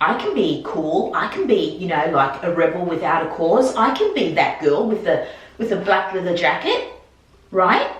I can be cool. I can be, you know, like a rebel without a cause. I can be that girl with the black leather jacket, right?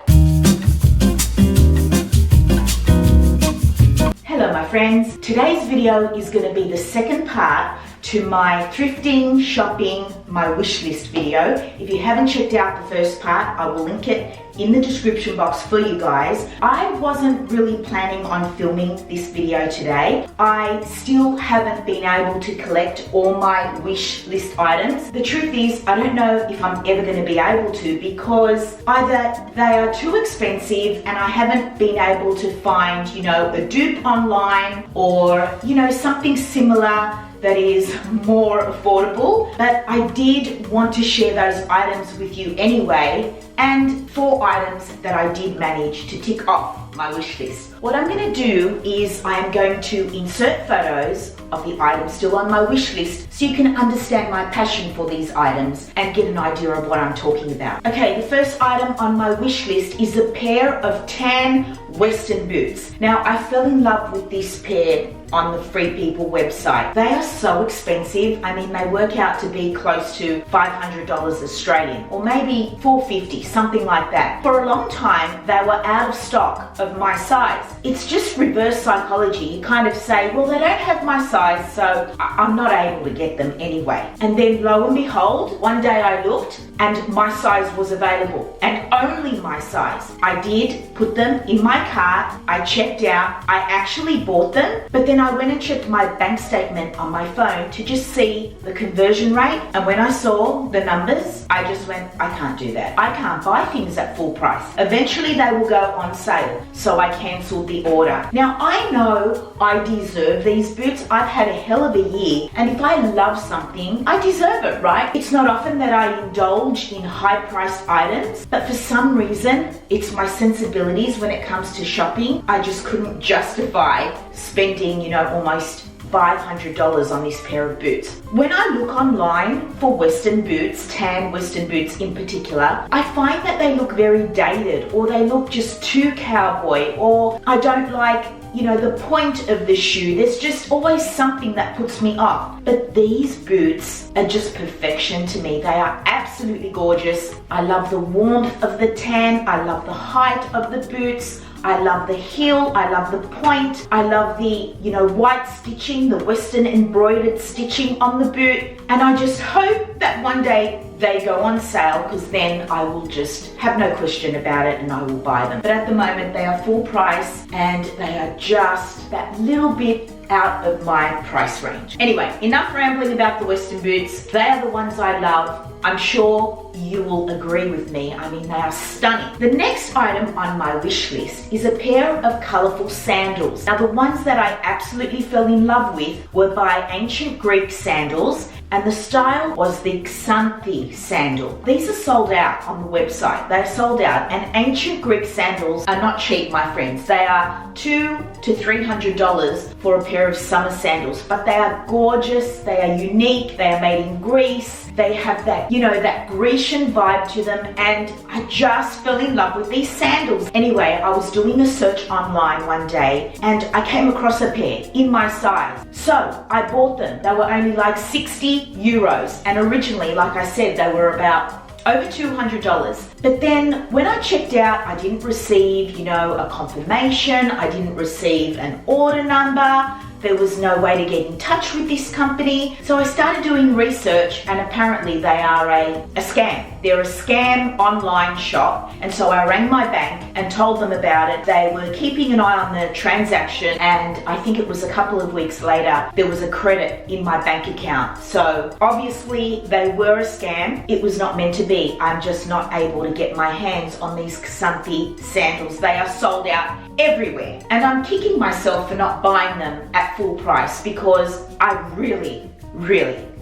Hello my friends, today's video is going to be the second part to my thrifting, shopping, my wish list video. If you haven't checked out the first part, I will link it in the description box for you guys. I wasn't really planning on filming this video today. I still haven't been able to collect all my wish list items. The truth is, I don't know if I'm ever going to be able to, because either they are too expensive and I haven't been able to find, you know, a dupe online, or, you know, something similar that is more affordable. But I did want to share those items with you anyway, and 4 items that I did manage to tick off my wish list. What I'm going to do is I am going to insert photos of the items still on my wish list so you can understand my passion for these items and get an idea of what I'm talking about. Okay, the first item on my wish list is a pair of tan Western boots. Now, I fell in love with this pair on the Free People website. They are so expensive. I mean, they work out to be close to $500 Australian, or maybe $450, something like that. For a long time, they were out of stock of my size. It's just reverse psychology. You kind of say, well, they don't have my size, so I'm not able to get them anyway. And then lo and behold, one day I looked and my size was available, and only my size. I did put them in my cart. I checked out. I actually bought them, but then I went and checked my bank statement on my phone to just see the conversion rate. And when I saw the numbers, I just went, I can't do that. I can't buy things at full price. Eventually they will go on sale. So I cancelled the order. Now, I know I deserve these boots. I've had a hell of a year. And if I love something, I deserve it, right? It's not often that I indulge in high-priced items, but for some reason, it's my sensibilities when it comes to shopping. I just couldn't justify spending, you know, almost $500 on this pair of boots. When I look online for Western boots, tan Western boots in particular, I find that they look very dated, or they look just too cowboy, or I don't like, you know, the point of the shoe. There's just always something that puts me off. But these boots are just perfection to me. They are absolutely gorgeous. I love the warmth of the tan. I love the height of the boots. I love the heel, I love the point, I love the, you know, white stitching, the Western embroidered stitching on the boot. And I just hope that one day they go on sale, because then I will just have no question about it and I will buy them. But at the moment they are full price and they are just that little bit out of my price range. Anyway, enough rambling about the Western boots. They are the ones I love. I'm sure you will agree with me. I mean, they are stunning. The next item on my wish list is a pair of colourful sandals. Now, the ones that I absolutely fell in love with were by ancient Greek sandals, and the style was the Xanthi sandal. These are sold out on the website. They're sold out, and ancient Greek sandals are not cheap, my friends. They are $200 to $300 for a pair of summer sandals, but they are gorgeous, they are unique, they are made in Greece, they have that, you know, that Grecian vibe to them, and I just fell in love with these sandals. Anyway, I was doing a search online one day and I came across a pair in my size. So I bought them. They were only like 60 euros, and originally, like I said, they were about over $200. But then when I checked out, I didn't receive, you know, a confirmation. I didn't receive an order number. There was no way to get in touch with this company. So I started doing research, and apparently they are a scam. They're a scam online shop. And so I rang my bank and told them about it. They were keeping an eye on the transaction, and I think it was a couple of weeks later, there was a credit in my bank account. So obviously they were a scam. It was not meant to be. I'm just not able to get my hands on these Xanthi sandals. They are sold out everywhere. And I'm kicking myself for not buying them at full price, because I really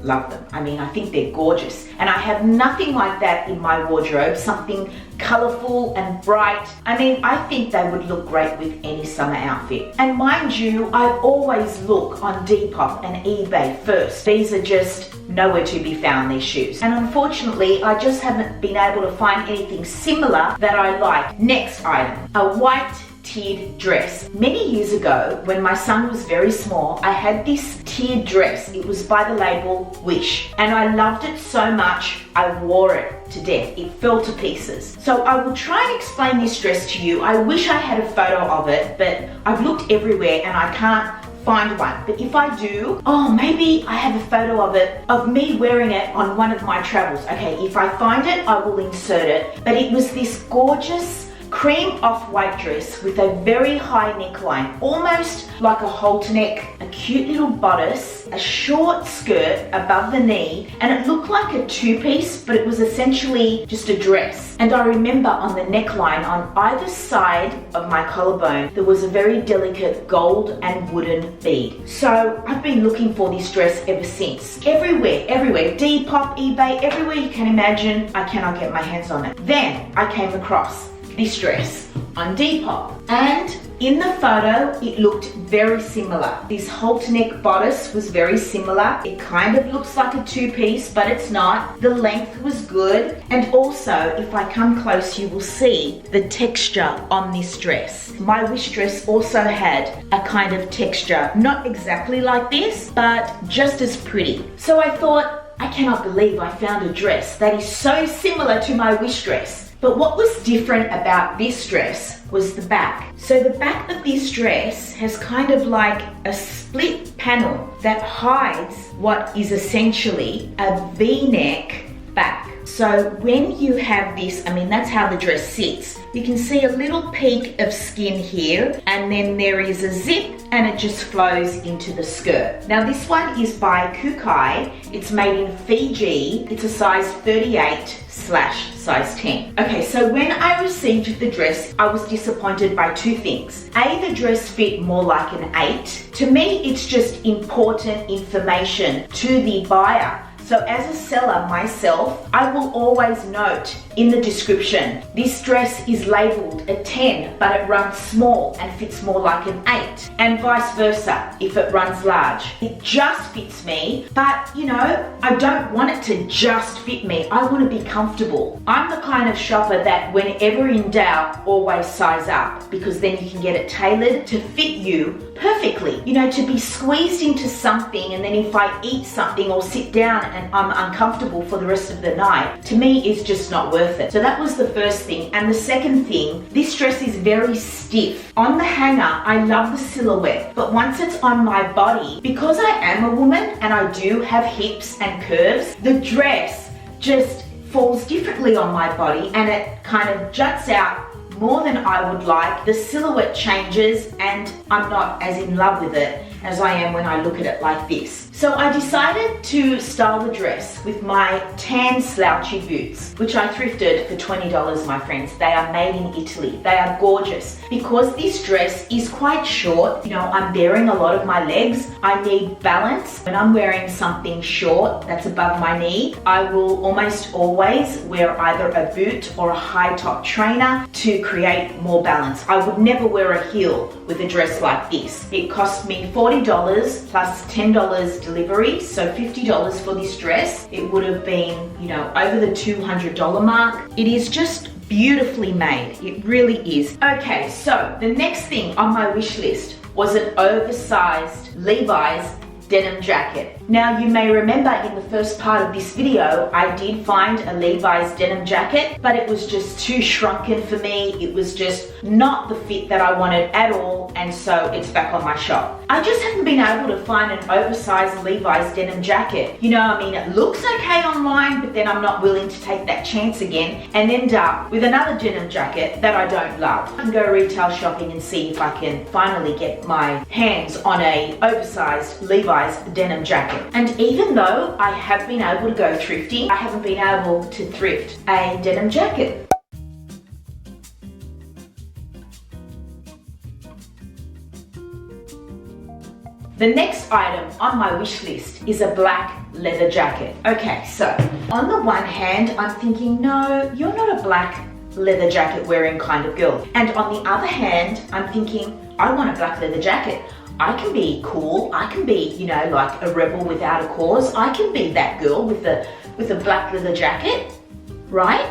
love them. I mean, I think they're gorgeous, and I have nothing like that in my wardrobe, something colorful and bright. I mean, I think they would look great with any summer outfit. And mind you, I always look on Depop and eBay first. These are just nowhere to be found, these shoes. And unfortunately, I just haven't been able to find anything similar that I like. Next item, a white tiered dress. Many years ago, when my son was very small, I had this tiered dress. It was by the label Wish, and I loved it so much, I wore it to death. It fell to pieces. So I will try and explain this dress to you. I wish I had a photo of it, but I've looked everywhere and I can't find one. But if I do, oh, maybe I have a photo of it, of me wearing it on one of my travels. Okay, if I find it, I will insert it. But it was this gorgeous cream off-white dress with a very high neckline, almost like a halter neck, a cute little bodice, a short skirt above the knee, and it looked like a two-piece, but it was essentially just a dress. And I remember on the neckline, on either side of my collarbone, there was a very delicate gold and wooden bead. So I've been looking for this dress ever since. Everywhere, Depop, eBay, everywhere you can imagine, I cannot get my hands on it. Then I came across this dress on Depop, and in the photo it looked very similar. This halter neck bodice was very similar. It kind of looks like a two-piece, but it's not. The length was good, and also if I come close you will see the texture on this dress. My Wish dress also had a kind of texture, not exactly like this, but just as pretty. So I thought, I cannot believe I found a dress that is so similar to my Wish dress. But what was different about this dress was the back. So the back of this dress has kind of like a split panel that hides what is essentially a V-neck back. So when you have this, I mean, that's how the dress sits. You can see a little peak of skin here, and then there is a zip and it just flows into the skirt. Now this one is by Kukai. It's made in Fiji. It's a size 38/size 10. Okay, so when I received the dress, I was disappointed by two things. A, the dress fit more like an 8. To me, it's just important information to the buyer. So as a seller myself, I will always note in the description, this dress is labeled a 10, but it runs small and fits more like an 8, and vice versa if it runs large. It just fits me, but you know, I don't want it to just fit me. I want to be comfortable. I'm the kind of shopper that whenever in doubt, always size up, because then you can get it tailored to fit you perfectly. You know, to be squeezed into something and then if I eat something or sit down and I'm uncomfortable for the rest of the night, to me it's just not worth it. So that was the first thing. And the second thing, this dress is very stiff. On the hanger, I love the silhouette, but once it's on my body, because I am a woman and I do have hips and curves, the dress just falls differently on my body and it kind of juts out more than I would like. The silhouette changes and I'm not as in love with it as I am when I look at it like this. So I decided to style the dress with my tan slouchy boots, which I thrifted for $20, my friends. They are made in Italy. They are gorgeous. Because this dress is quite short, you know, I'm bearing a lot of my legs. I need balance. When I'm wearing something short that's above my knee, I will almost always wear either a boot or a high top trainer to create more balance. I would never wear a heel with a dress like this. It cost me $40 plus $10 delivery, so $50 for this dress. It would have been, you know, over the $200 mark. It is just beautifully made. It really is. Okay, so the next thing on my wish list was an oversized Levi's denim jacket. Now you may remember in the first part of this video, I did find a Levi's denim jacket, but it was just too shrunken for me. It was just not the fit that I wanted at all, and so it's back on my shop. I just haven't been able to find an oversized Levi's denim jacket. You know, I mean, it looks okay online, but then I'm not willing to take that chance again and end up with another denim jacket that I don't love. I can go retail shopping and see if I can finally get my hands on a oversized Levi's denim jacket. And even though I have been able to go thrifting, I haven't been able to thrift a denim jacket. The next item on my wish list is a black leather jacket. Okay, so on the one hand, I'm thinking, no, you're not a black leather jacket wearing kind of girl. And on the other hand, I'm thinking, I want a black leather jacket. I can be cool. I can be, you know, like a rebel without a cause. I can be that girl with a black leather jacket, right?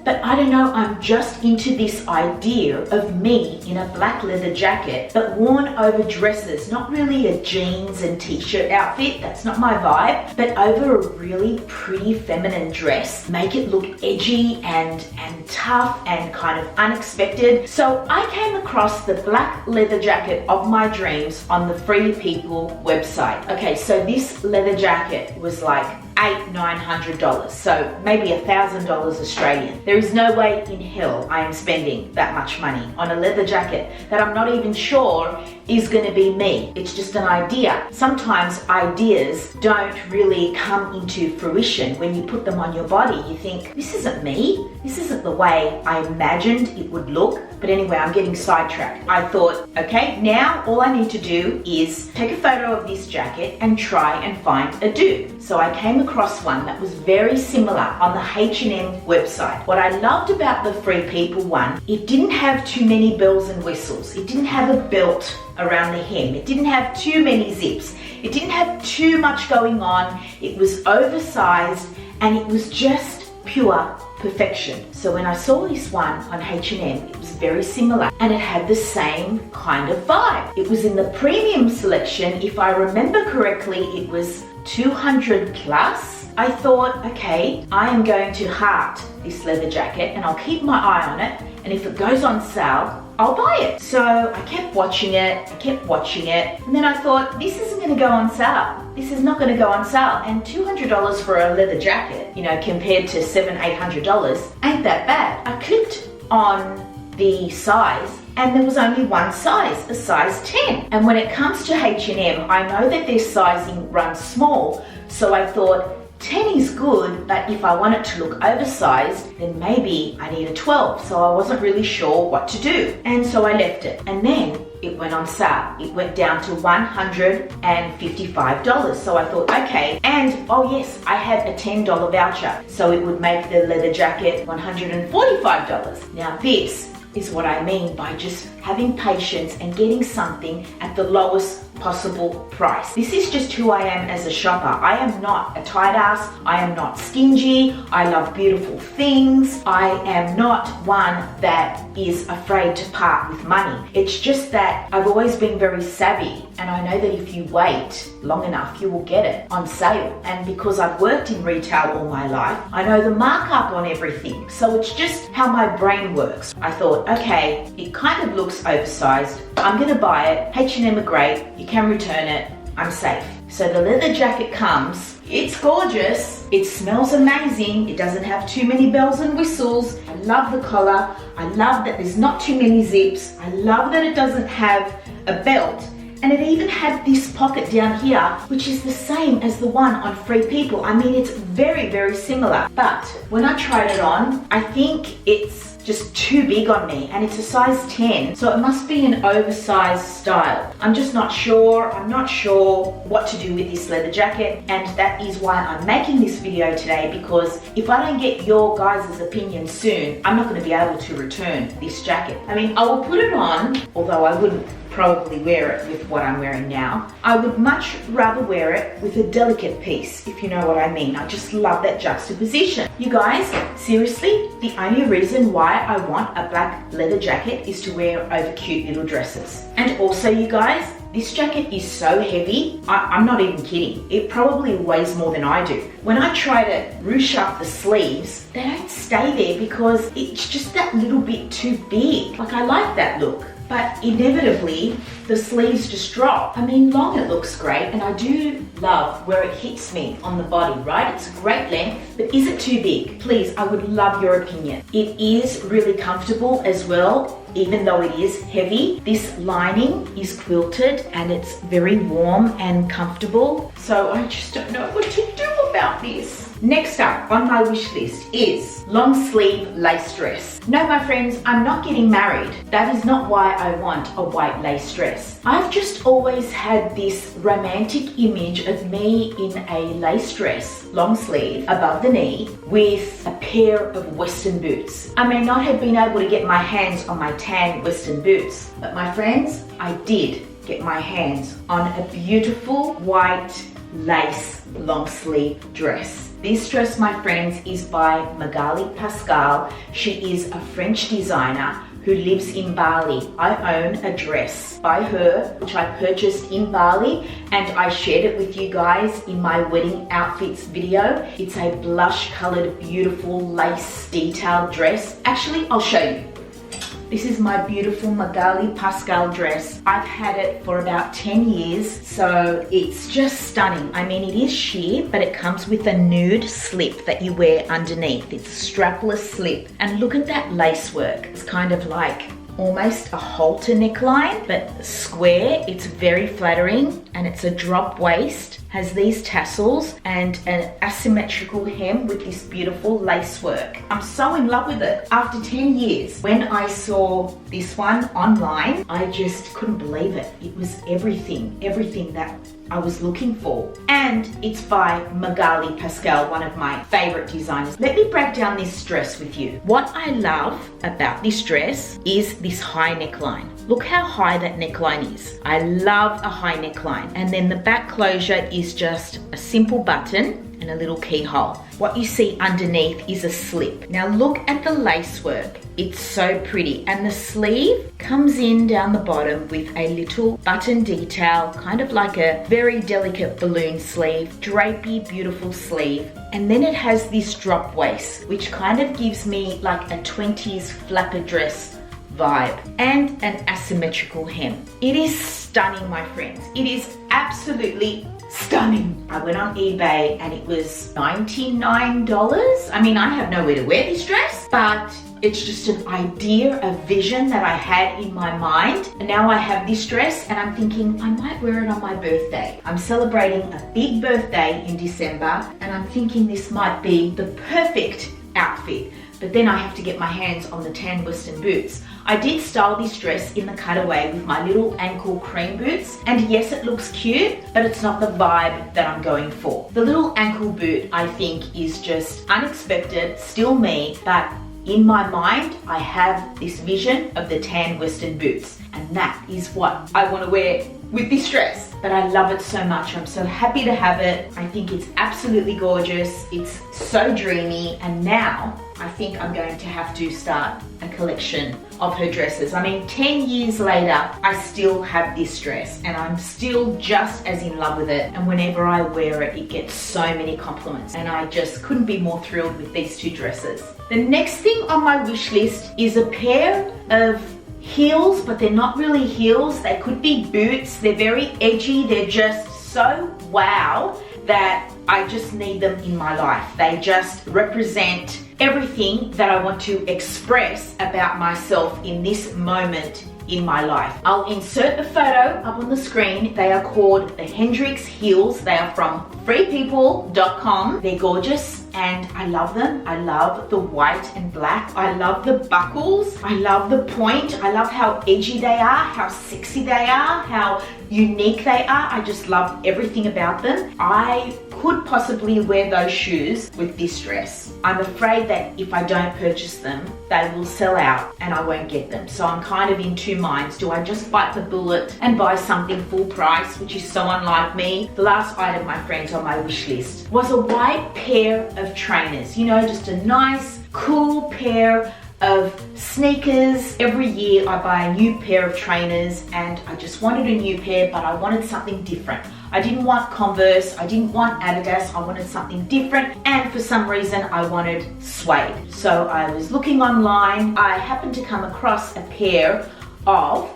but I don't know, I'm just into this idea of me in a black leather jacket, but worn over dresses, not really a jeans and t-shirt outfit, that's not my vibe, but over a really pretty feminine dress, make it look edgy and tough and kind of unexpected. So I came across the black leather jacket of my dreams on the Free People website. Okay, so this leather jacket was like $800-900, so maybe $1,000 Australian. There is no way in hell I am spending that much money on a leather jacket that I'm not even sure is going to be me. It's just an idea. Sometimes ideas don't really come into fruition. When you put them on your body, you think, this isn't me. This isn't the way I imagined it would look. But anyway, I'm getting sidetracked. I thought, okay, now all I need to do is take a photo of this jacket and try and find a dupe. So I came across one that was very similar on the H&M website. What I loved about the Free People one, it didn't have too many bells and whistles. It didn't have a belt around the hem. It didn't have too many zips. It didn't have too much going on. It was oversized and it was just pure perfection. So when I saw this one on H&M, it was very similar and it had the same kind of vibe. It was in the premium selection. If I remember correctly, it was 200 plus. I thought, okay, I am going to heart this leather jacket and I'll keep my eye on it, and if it goes on sale, I'll buy it. So I kept watching it, and then I thought, this isn't going to go on sale. This is not going to go on sale. And $200 for a leather jacket, you know, compared to $700-800, ain't that bad. I clicked on the size and there was only one size, a size 10. And when it comes to H&M, I know that their sizing runs small, so I thought 10 is good, but if I want it to look oversized, then maybe I need a 12. So I wasn't really sure what to do. And so I left it. And then it went on sale. It went down to $155. So I thought, okay. And oh yes, I had a $10 voucher. So it would make the leather jacket $145. Now this is what I mean by just having patience and getting something at the lowest possible price. This is just who I am as a shopper. I am not a tight ass. I am not stingy. I love beautiful things. I am not one that is afraid to part with money. It's just that I've always been very savvy, and I know that if you wait long enough, you will get it on sale. And because I've worked in retail all my life, I know the markup on everything. So it's just how my brain works. I thought, okay, it kind of looks oversized. I'm gonna buy it. H&M are great. You can return it. I'm safe. So the leather jacket comes. It's gorgeous. It smells amazing. It doesn't have too many bells and whistles. I love the collar. I love that there's not too many zips. I love that it doesn't have a belt. And it even had this pocket down here, which is the same as the one on Free People. I mean, it's very, very similar. But when I tried it on, I think it's just too big on me, and it's a size 10, so it must be an oversized style. I'm just not sure. I'm not sure what to do with this leather jacket, and that is why I'm making this video today, because if I don't get your guys' opinion soon, I'm not going to be able to return this jacket. I mean, I will put it on, although I wouldn't probably wear it with what I'm wearing now. I would much rather wear it with a delicate piece, if you know what I mean. I just love that juxtaposition. You guys, seriously, the only reason why I want a black leather jacket is to wear over cute little dresses. And also, you guys, this jacket is so heavy, I'm not even kidding. It probably weighs more than I do. When I try to ruche up the sleeves, they don't stay there because it's just that little bit too big. Like, I like that look, but inevitably the sleeves just drop. I mean, long it looks great, and I do love where it hits me on the body, right? It's a great length, but is it too big? Please, I would love your opinion. It is really comfortable as well, even though it is heavy. This lining is quilted and it's very warm and comfortable. So I just don't know what to do about this. Next up on my wish list is long sleeve lace dress. No, my friends, I'm not getting married. That is not why I want a white lace dress. I've just always had this romantic image of me in a lace dress, long sleeve, above the knee, with a pair of Western boots. I may not have been able to get my hands on my tan Western boots, but my friends, I did get my hands on a beautiful white lace long sleeve dress. This dress, my friends, is by Magali Pascal. She is a French designer who lives in Bali. I own a dress by her, which I purchased in Bali, and I shared it with you guys in my wedding outfits video. It's a blush colored, beautiful lace detailed dress. Actually, I'll show you. This is my beautiful Magali Pascal dress. I've had it for about 10 years, so it's just stunning. I mean, it is sheer, but it comes with a nude slip that you wear underneath. It's a strapless slip. And look at that lace work. It's kind of like almost a halter neckline, but square. It's very flattering, and it's a drop waist. Has these tassels and an asymmetrical hem with this beautiful lace work. I'm so in love with it. After 10 years, when I saw this one online, I just couldn't believe it. It was everything that I was looking for. And it's by Magali Pascal, one of my favorite designers. Let me break down this dress with you. What I love about this dress is this high neckline. Look how high that neckline is. I love a high neckline. And then the back closure is just a simple button and a little keyhole. What you see underneath is a slip. Now look at the lace work. It's so pretty. And the sleeve comes in down the bottom with a little button detail, kind of like a very delicate balloon sleeve, drapey, beautiful sleeve. And then it has this drop waist, which kind of gives me like a 20s flapper dress vibe, and an asymmetrical hem. It is stunning, my friends. It is absolutely stunning. I went on eBay and it was $99. I mean, I have nowhere to wear this dress, but it's just an idea, a vision that I had in my mind. And now I have this dress and I'm thinking I might wear it on my birthday. I'm celebrating a big birthday in December and I'm thinking this might be the perfect outfit. But then I have to get my hands on the tan Western boots. I did style this dress in the cutaway with my little ankle cream boots. And yes, it looks cute, but it's not the vibe that I'm going for. The little ankle boot, I think, is just unexpected, still me, but in my mind, I have this vision of the tan Western boots. And that is what I want to wear with this dress. But I love it so much. I'm so happy to have it. I think it's absolutely gorgeous. It's so dreamy. And now I think I'm going to have to start a collection of her dresses. I mean, 10 years later, I still have this dress and I'm still just as in love with it. And whenever I wear it, it gets so many compliments. And I just couldn't be more thrilled with these two dresses. The next thing on my wish list is a pair of heels, but they're not really heels. They could be boots. They're very edgy. They're just so wow that I just need them in my life. They just represent everything that I want to express about myself in this moment in my life. I'll insert a photo up on the screen. They are called the Hendrix heels. They are from freepeople.com. They're gorgeous and I love them. I love the white and black. I love the buckles. I love the point. I love how edgy they are, how sexy they are, how unique they are. I just love everything about them. I could possibly wear those shoes with this dress. I'm afraid that if I don't purchase them, they will sell out and I won't get them. So I'm kind of in two minds. Do I just bite the bullet and buy something full price, which is so unlike me? The last item, my friends, on my wish list was a white pair of trainers. You know, just a nice, cool pair of sneakers. Every year I buy a new pair of trainers and I just wanted a new pair, but I wanted something different. I didn't want Converse, I didn't want Adidas, I wanted something different, and for some reason I wanted suede. So I was looking online. I happened to come across a pair of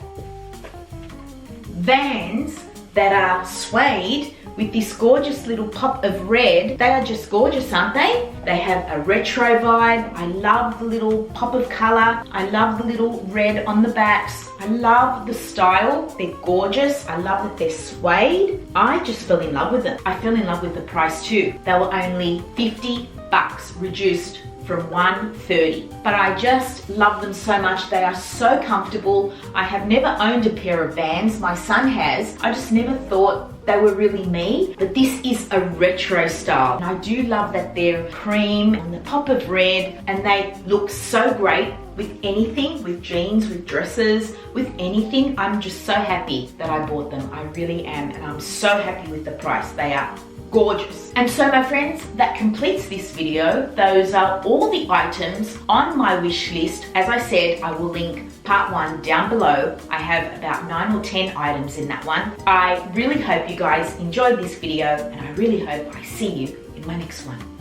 Vans that are suede with this gorgeous little pop of red. They are just gorgeous, aren't they? They have a retro vibe. I love the little pop of color. I love the little red on the backs. I love the style. They're gorgeous. I love that they're suede. I just fell in love with them. I fell in love with the price too. They were only $50, reduced from $130. But I just love them so much. They are so comfortable. I have never owned a pair of Vans. My son has. I just never thought they were really me, but this is a retro style. And I do love that they're cream and the pop of red, and they look so great with anything, with jeans, with dresses, with anything. I'm just so happy that I bought them. I really am, and I'm so happy with the price. They are gorgeous. And so my friends, that completes this video. Those are all the items on my wish list. As I said, I will link part 1 down below. I have about 9 or 10 items in that one. I really hope you guys enjoyed this video, and I really hope I see you in my next one.